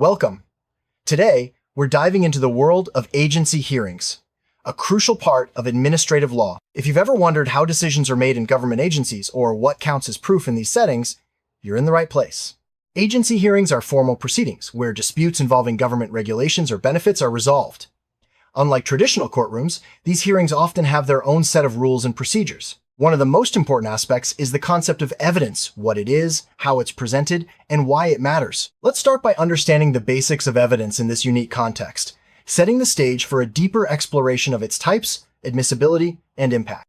Welcome. Today, we're diving into the world of agency hearings, a crucial part of administrative law. If you've ever wondered how decisions are made in government agencies or what counts as proof in these settings, you're in the right place. Agency hearings are formal proceedings where disputes involving government regulations or benefits are resolved. Unlike traditional courtrooms, these hearings often have their own set of rules and procedures. One of the most important aspects is the concept of evidence, what it is, how it's presented, and why it matters. Let's start by understanding the basics of evidence in this unique context, setting the stage for a deeper exploration of its types, admissibility, and impact.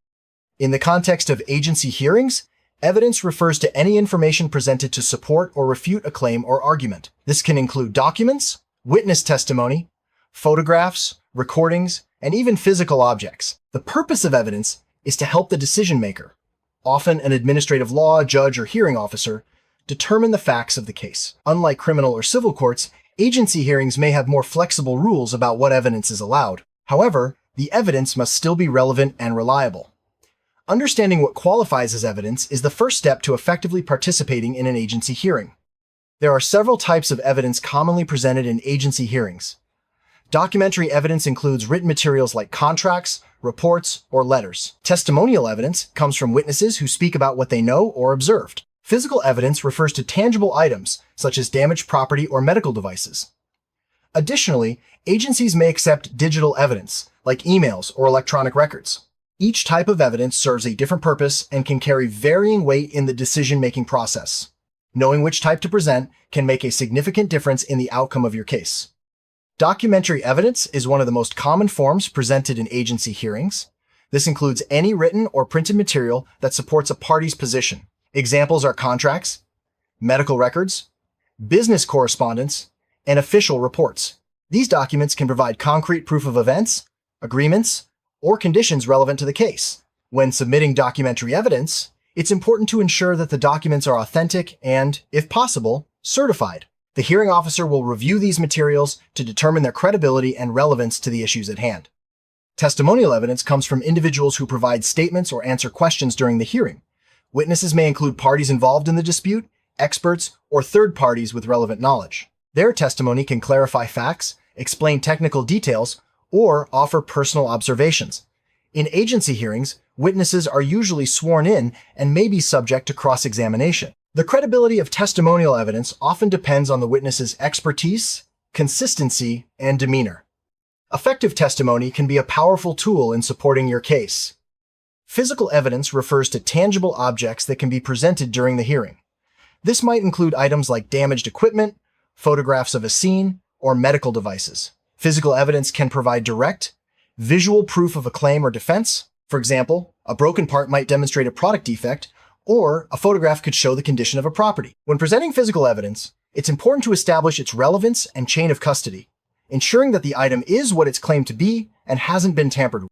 In the context of agency hearings, evidence refers to any information presented to support or refute a claim or argument. This can include documents, witness testimony, photographs, recordings, and even physical objects. The purpose of evidence is to help the decision maker, often an administrative law judge or hearing officer, determine the facts of the case. Unlike criminal or civil courts, agency hearings may have more flexible rules about what evidence is allowed. However, the evidence must still be relevant and reliable. Understanding what qualifies as evidence is the first step to effectively participating in an agency hearing. There are several types of evidence commonly presented in agency hearings. Documentary evidence includes written materials like contracts, reports, or letters. Testimonial evidence comes from witnesses who speak about what they know or observed. Physical evidence refers to tangible items, such as damaged property or medical devices. Additionally, agencies may accept digital evidence, like emails or electronic records. Each type of evidence serves a different purpose and can carry varying weight in the decision-making process. Knowing which type to present can make a significant difference in the outcome of your case. Documentary evidence is one of the most common forms presented in agency hearings. This includes any written or printed material that supports a party's position. Examples are contracts, medical records, business correspondence, and official reports. These documents can provide concrete proof of events, agreements, or conditions relevant to the case. When submitting documentary evidence, it's important to ensure that the documents are authentic and, if possible, certified. The hearing officer will review these materials to determine their credibility and relevance to the issues at hand. Testimonial evidence comes from individuals who provide statements or answer questions during the hearing. Witnesses may include parties involved in the dispute, experts, or third parties with relevant knowledge. Their testimony can clarify facts, explain technical details, or offer personal observations. In agency hearings, witnesses are usually sworn in and may be subject to cross-examination. The credibility of testimonial evidence often depends on the witness's expertise, consistency, and demeanor. Effective testimony can be a powerful tool in supporting your case. Physical evidence refers to tangible objects that can be presented during the hearing. This might include items like damaged equipment, photographs of a scene, or medical devices. Physical evidence can provide direct, visual proof of a claim or defense. For example, a broken part might demonstrate a product defect, or a photograph could show the condition of a property. When presenting physical evidence, it's important to establish its relevance and chain of custody, ensuring that the item is what it's claimed to be and hasn't been tampered with.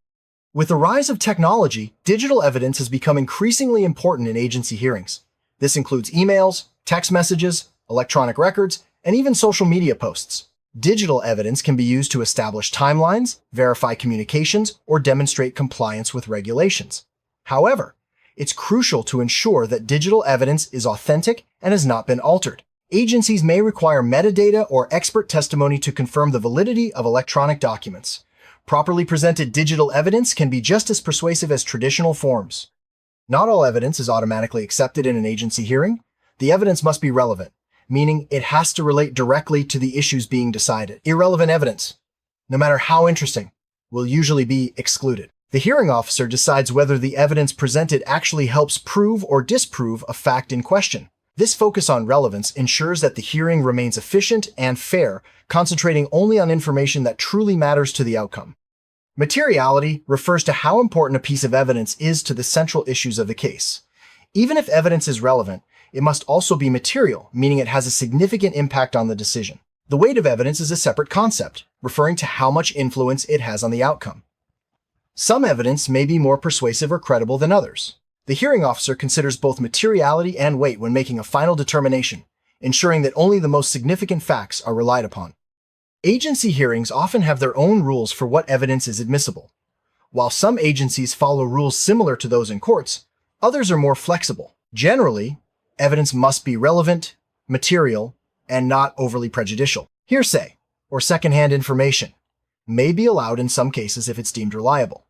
With the rise of technology, digital evidence has become increasingly important in agency hearings. This includes emails, text messages, electronic records, and even social media posts. Digital evidence can be used to establish timelines, verify communications, or demonstrate compliance with regulations. However, it's crucial to ensure that digital evidence is authentic and has not been altered. Agencies may require metadata or expert testimony to confirm the validity of electronic documents. Properly presented digital evidence can be just as persuasive as traditional forms. Not all evidence is automatically accepted in an agency hearing. The evidence must be relevant, meaning it has to relate directly to the issues being decided. Irrelevant evidence, no matter how interesting, will usually be excluded. The hearing officer decides whether the evidence presented actually helps prove or disprove a fact in question. This focus on relevance ensures that the hearing remains efficient and fair, concentrating only on information that truly matters to the outcome. Materiality refers to how important a piece of evidence is to the central issues of the case. Even if evidence is relevant, it must also be material, meaning it has a significant impact on the decision. The weight of evidence is a separate concept, referring to how much influence it has on the outcome. Some evidence may be more persuasive or credible than others. The hearing officer considers both materiality and weight when making a final determination, ensuring that only the most significant facts are relied upon. Agency hearings often have their own rules for what evidence is admissible. While some agencies follow rules similar to those in courts, others are more flexible. Generally, evidence must be relevant, material, and not overly prejudicial. Hearsay, or secondhand information, may be allowed in some cases if it's deemed reliable.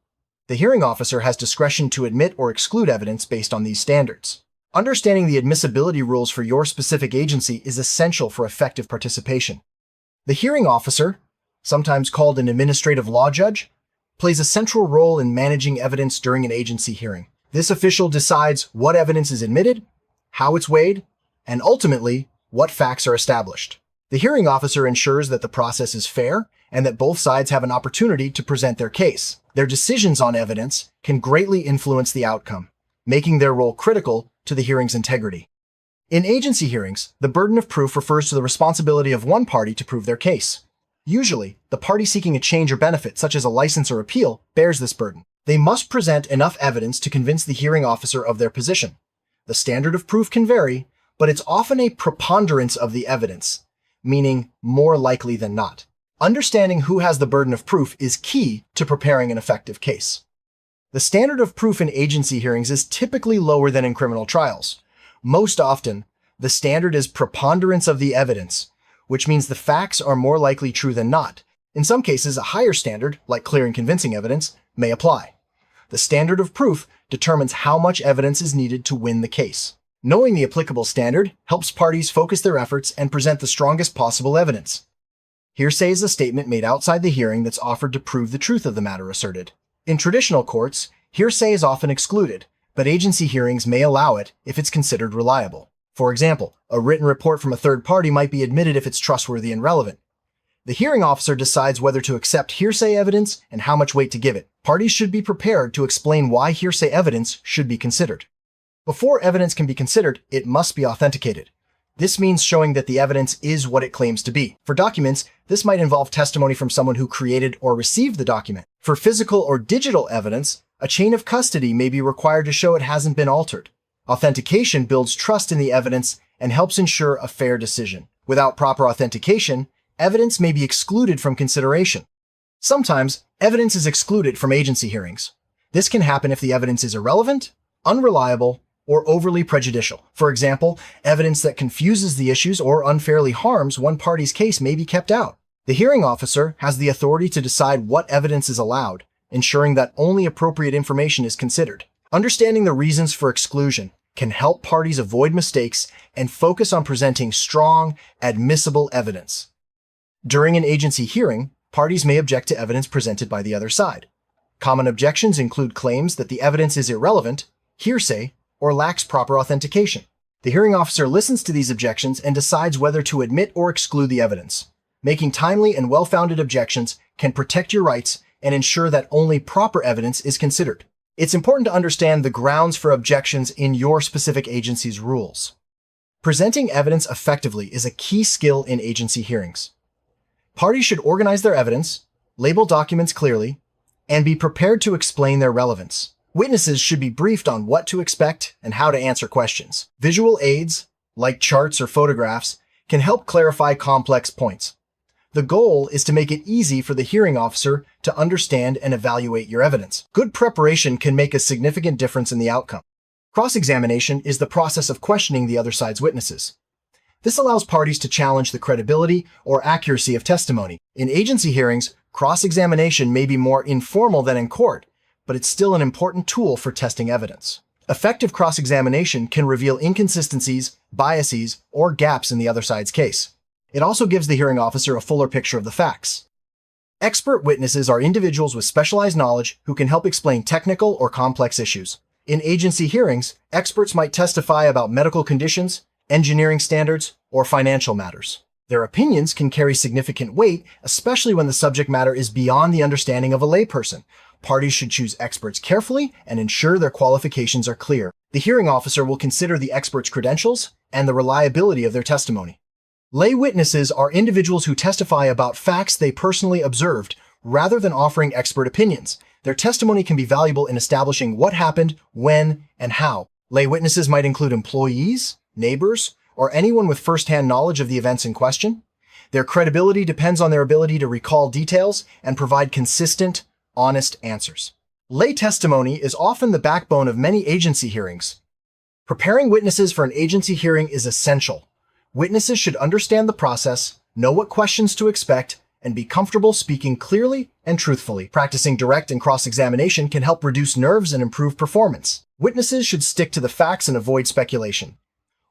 The hearing officer has discretion to admit or exclude evidence based on these standards. Understanding the admissibility rules for your specific agency is essential for effective participation. The hearing officer, sometimes called an administrative law judge, plays a central role in managing evidence during an agency hearing. This official decides what evidence is admitted, how it's weighed, and ultimately, what facts are established. The hearing officer ensures that the process is fair and that both sides have an opportunity to present their case. Their decisions on evidence can greatly influence the outcome, making their role critical to the hearing's integrity. In agency hearings, the burden of proof refers to the responsibility of one party to prove their case. Usually, the party seeking a change or benefit, such as a license or appeal, bears this burden. They must present enough evidence to convince the hearing officer of their position. The standard of proof can vary, but it's often a preponderance of the evidence, meaning more likely than not. Understanding who has the burden of proof is key to preparing an effective case. The standard of proof in agency hearings is typically lower than in criminal trials. Most often, the standard is preponderance of the evidence, which means the facts are more likely true than not. In some cases, a higher standard, like clear and convincing evidence, may apply. The standard of proof determines how much evidence is needed to win the case. Knowing the applicable standard helps parties focus their efforts and present the strongest possible evidence. Hearsay is a statement made outside the hearing that's offered to prove the truth of the matter asserted. In traditional courts, hearsay is often excluded, but agency hearings may allow it if it's considered reliable. For example, a written report from a third party might be admitted if it's trustworthy and relevant. The hearing officer decides whether to accept hearsay evidence and how much weight to give it. Parties should be prepared to explain why hearsay evidence should be considered. Before evidence can be considered, it must be authenticated. This means showing that the evidence is what it claims to be. For documents, this might involve testimony from someone who created or received the document. For physical or digital evidence, a chain of custody may be required to show it hasn't been altered. Authentication builds trust in the evidence and helps ensure a fair decision. Without proper authentication, evidence may be excluded from consideration. Sometimes, evidence is excluded from agency hearings. This can happen if the evidence is irrelevant, unreliable, or overly prejudicial. For example, evidence that confuses the issues or unfairly harms one party's case may be kept out. The hearing officer has the authority to decide what evidence is allowed, ensuring that only appropriate information is considered. Understanding the reasons for exclusion can help parties avoid mistakes and focus on presenting strong, admissible evidence. During an agency hearing, parties may object to evidence presented by the other side. Common objections include claims that the evidence is irrelevant, hearsay, or lacks proper authentication. The hearing officer listens to these objections and decides whether to admit or exclude the evidence. Making timely and well-founded objections can protect your rights and ensure that only proper evidence is considered. It's important to understand the grounds for objections in your specific agency's rules. Presenting evidence effectively is a key skill in agency hearings. Parties should organize their evidence, label documents clearly, and be prepared to explain their relevance. Witnesses should be briefed on what to expect and how to answer questions. Visual aids, like charts or photographs, can help clarify complex points. The goal is to make it easy for the hearing officer to understand and evaluate your evidence. Good preparation can make a significant difference in the outcome. Cross-examination is the process of questioning the other side's witnesses. This allows parties to challenge the credibility or accuracy of testimony. In agency hearings, cross-examination may be more informal than in court, but it's still an important tool for testing evidence. Effective cross-examination can reveal inconsistencies, biases, or gaps in the other side's case. It also gives the hearing officer a fuller picture of the facts. Expert witnesses are individuals with specialized knowledge who can help explain technical or complex issues. In agency hearings, experts might testify about medical conditions, engineering standards, or financial matters. Their opinions can carry significant weight, especially when the subject matter is beyond the understanding of a layperson. Parties should choose experts carefully and ensure their qualifications are clear. The hearing officer will consider the expert's credentials and the reliability of their testimony. Lay witnesses are individuals who testify about facts they personally observed rather than offering expert opinions. Their testimony can be valuable in establishing what happened, when, and how. Lay witnesses might include employees, neighbors, or anyone with first-hand knowledge of the events in question. Their credibility depends on their ability to recall details and provide consistent, honest answers. Lay testimony is often the backbone of many agency hearings. Preparing witnesses for an agency hearing is essential. Witnesses should understand the process, know what questions to expect, and be comfortable speaking clearly and truthfully. Practicing direct and cross-examination can help reduce nerves and improve performance. Witnesses should stick to the facts and avoid speculation.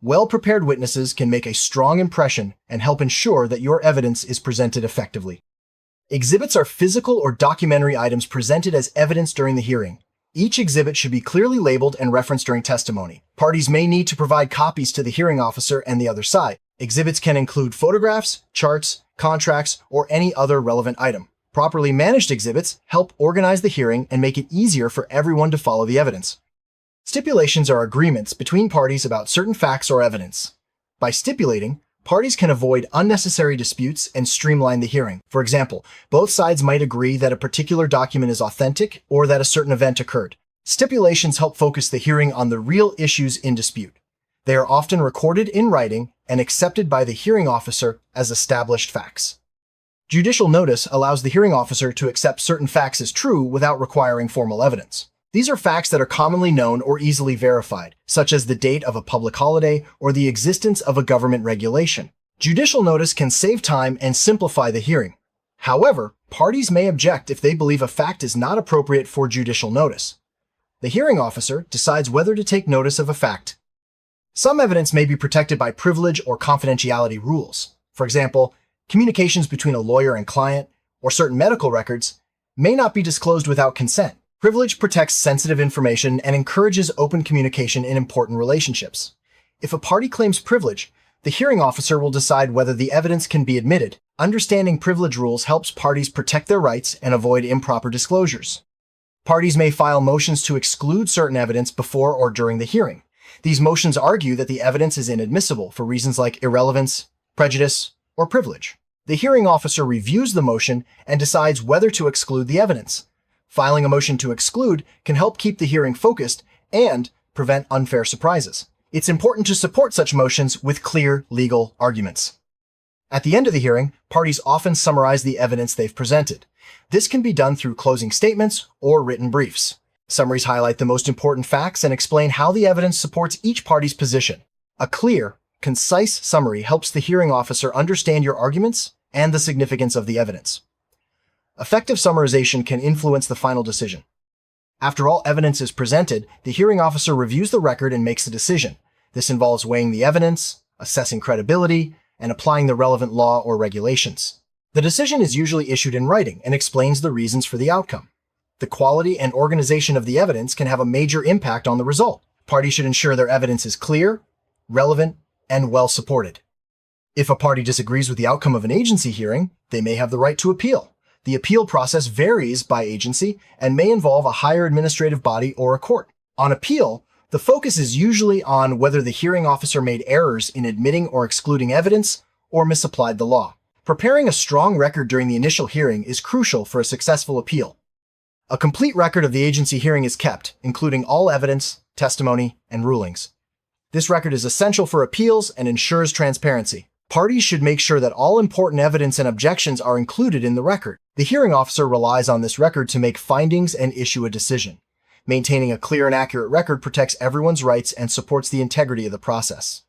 Well-prepared witnesses can make a strong impression and help ensure that your evidence is presented effectively. Exhibits are physical or documentary items presented as evidence during the hearing. Each exhibit should be clearly labeled and referenced during testimony. Parties may need to provide copies to the hearing officer and the other side. Exhibits can include photographs, charts, contracts, or any other relevant item. Properly managed exhibits help organize the hearing and make it easier for everyone to follow the evidence. Stipulations are agreements between parties about certain facts or evidence. By stipulating, parties can avoid unnecessary disputes and streamline the hearing. For example, both sides might agree that a particular document is authentic or that a certain event occurred. Stipulations help focus the hearing on the real issues in dispute. They are often recorded in writing and accepted by the hearing officer as established facts. Judicial notice allows the hearing officer to accept certain facts as true without requiring formal evidence. These are facts that are commonly known or easily verified, such as the date of a public holiday or the existence of a government regulation. Judicial notice can save time and simplify the hearing. However, parties may object if they believe a fact is not appropriate for judicial notice. The hearing officer decides whether to take notice of a fact. Some evidence may be protected by privilege or confidentiality rules. For example, communications between a lawyer and client or certain medical records may not be disclosed without consent. Privilege protects sensitive information and encourages open communication in important relationships. If a party claims privilege, the hearing officer will decide whether the evidence can be admitted. Understanding privilege rules helps parties protect their rights and avoid improper disclosures. Parties may file motions to exclude certain evidence before or during the hearing. These motions argue that the evidence is inadmissible for reasons like irrelevance, prejudice, or privilege. The hearing officer reviews the motion and decides whether to exclude the evidence. Filing a motion to exclude can help keep the hearing focused and prevent unfair surprises. It's important to support such motions with clear legal arguments. At the end of the hearing, parties often summarize the evidence they've presented. This can be done through closing statements or written briefs. Summaries highlight the most important facts and explain how the evidence supports each party's position. A clear, concise summary helps the hearing officer understand your arguments and the significance of the evidence. Effective summarization can influence the final decision. After all evidence is presented, the hearing officer reviews the record and makes a decision. This involves weighing the evidence, assessing credibility, and applying the relevant law or regulations. The decision is usually issued in writing and explains the reasons for the outcome. The quality and organization of the evidence can have a major impact on the result. Parties should ensure their evidence is clear, relevant, and well supported. If a party disagrees with the outcome of an agency hearing, they may have the right to appeal. The appeal process varies by agency and may involve a higher administrative body or a court. On appeal, the focus is usually on whether the hearing officer made errors in admitting or excluding evidence or misapplied the law. Preparing a strong record during the initial hearing is crucial for a successful appeal. A complete record of the agency hearing is kept, including all evidence, testimony, and rulings. This record is essential for appeals and ensures transparency. Parties should make sure that all important evidence and objections are included in the record. The hearing officer relies on this record to make findings and issue a decision. Maintaining a clear and accurate record protects everyone's rights and supports the integrity of the process.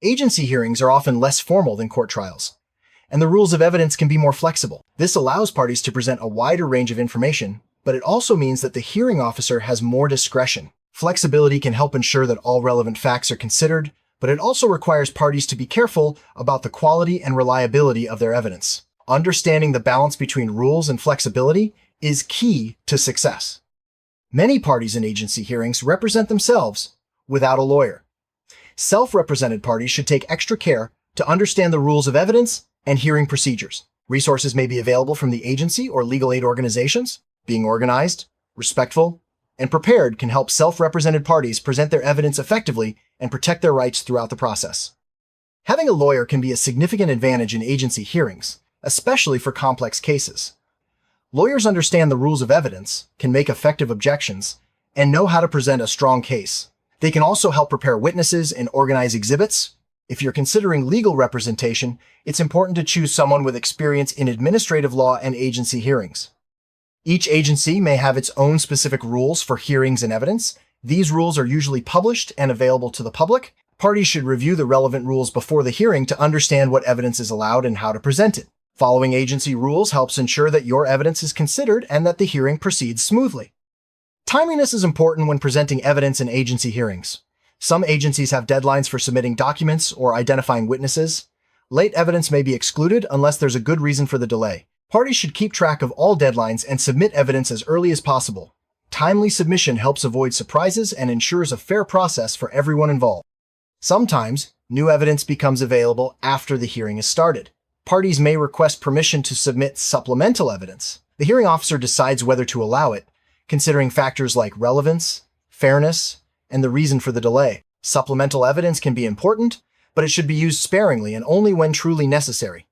Agency hearings are often less formal than court trials, and the rules of evidence can be more flexible. This allows parties to present a wider range of information, but it also means that the hearing officer has more discretion. Flexibility can help ensure that all relevant facts are considered, but it also requires parties to be careful about the quality and reliability of their evidence. Understanding the balance between rules and flexibility is key to success. Many parties in agency hearings represent themselves without a lawyer. Self-represented parties should take extra care to understand the rules of evidence and hearing procedures. Resources may be available from the agency or legal aid organizations. Being organized, respectful, and prepared can help self-represented parties present their evidence effectively and protect their rights throughout the process. Having a lawyer can be a significant advantage in agency hearings, especially for complex cases. Lawyers understand the rules of evidence, can make effective objections, and know how to present a strong case. They can also help prepare witnesses and organize exhibits. If you're considering legal representation, it's important to choose someone with experience in administrative law and agency hearings. Each agency may have its own specific rules for hearings and evidence. These rules are usually published and available to the public. Parties should review the relevant rules before the hearing to understand what evidence is allowed and how to present it. Following agency rules helps ensure that your evidence is considered and that the hearing proceeds smoothly. Timeliness is important when presenting evidence in agency hearings. Some agencies have deadlines for submitting documents or identifying witnesses. Late evidence may be excluded unless there's a good reason for the delay. Parties should keep track of all deadlines and submit evidence as early as possible. Timely submission helps avoid surprises and ensures a fair process for everyone involved. Sometimes, new evidence becomes available after the hearing is started. Parties may request permission to submit supplemental evidence. The hearing officer decides whether to allow it, considering factors like relevance, fairness, and the reason for the delay. Supplemental evidence can be important, but it should be used sparingly and only when truly necessary.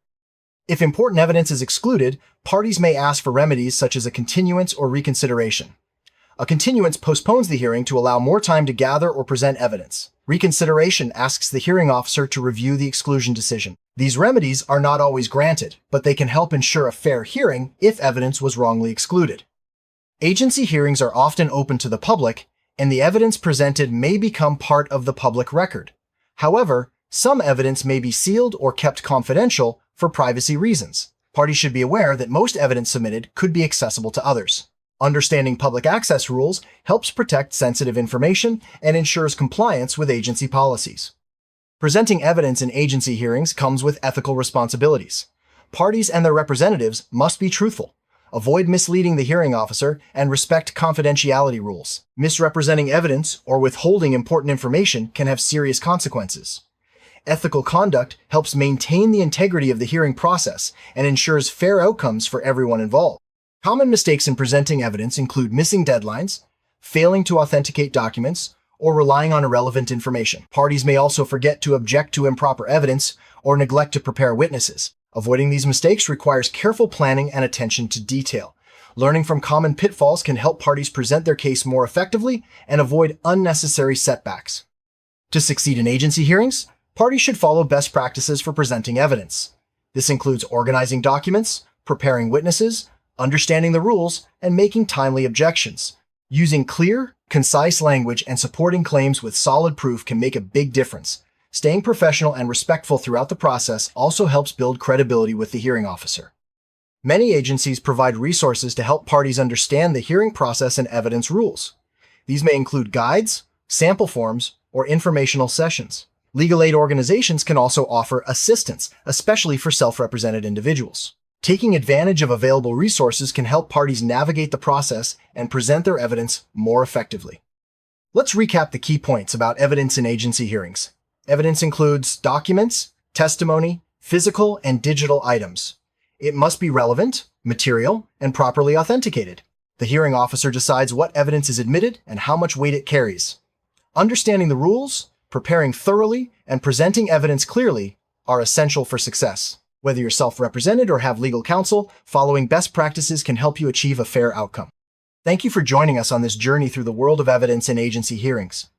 If important evidence is excluded, parties may ask for remedies such as a continuance or reconsideration. A continuance postpones the hearing to allow more time to gather or present evidence. Reconsideration asks the hearing officer to review the exclusion decision. These remedies are not always granted, but they can help ensure a fair hearing if evidence was wrongly excluded. Agency hearings are often open to the public, and the evidence presented may become part of the public record. However, some evidence may be sealed or kept confidential for privacy reasons. Parties should be aware that most evidence submitted could be accessible to others. Understanding public access rules helps protect sensitive information and ensures compliance with agency policies. Presenting evidence in agency hearings comes with ethical responsibilities. Parties and their representatives must be truthful, avoid misleading the hearing officer, and respect confidentiality rules. Misrepresenting evidence or withholding important information can have serious consequences. Ethical conduct helps maintain the integrity of the hearing process and ensures fair outcomes for everyone involved. Common mistakes in presenting evidence include missing deadlines, failing to authenticate documents, or relying on irrelevant information. Parties may also forget to object to improper evidence or neglect to prepare witnesses. Avoiding these mistakes requires careful planning and attention to detail. Learning from common pitfalls can help parties present their case more effectively and avoid unnecessary setbacks. To succeed in agency hearings, parties should follow best practices for presenting evidence. This includes organizing documents, preparing witnesses, understanding the rules, and making timely objections. Using clear, concise language and supporting claims with solid proof can make a big difference. Staying professional and respectful throughout the process also helps build credibility with the hearing officer. Many agencies provide resources to help parties understand the hearing process and evidence rules. These may include guides, sample forms, or informational sessions. Legal aid organizations can also offer assistance, especially for self-represented individuals. Taking advantage of available resources can help parties navigate the process and present their evidence more effectively. Let's recap the key points about evidence in agency hearings. Evidence includes documents, testimony, physical and digital items. It must be relevant, material, and properly authenticated. The hearing officer decides what evidence is admitted and how much weight it carries. Understanding the rules, preparing thoroughly, and presenting evidence clearly are essential for success. Whether you're self-represented or have legal counsel, following best practices can help you achieve a fair outcome. Thank you for joining us on this journey through the world of evidence in agency hearings.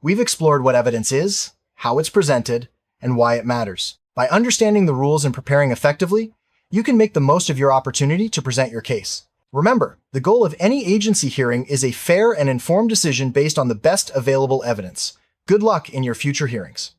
We've explored what evidence is, how it's presented, and why it matters. By understanding the rules and preparing effectively, you can make the most of your opportunity to present your case. Remember, the goal of any agency hearing is a fair and informed decision based on the best available evidence. Good luck in your future hearings.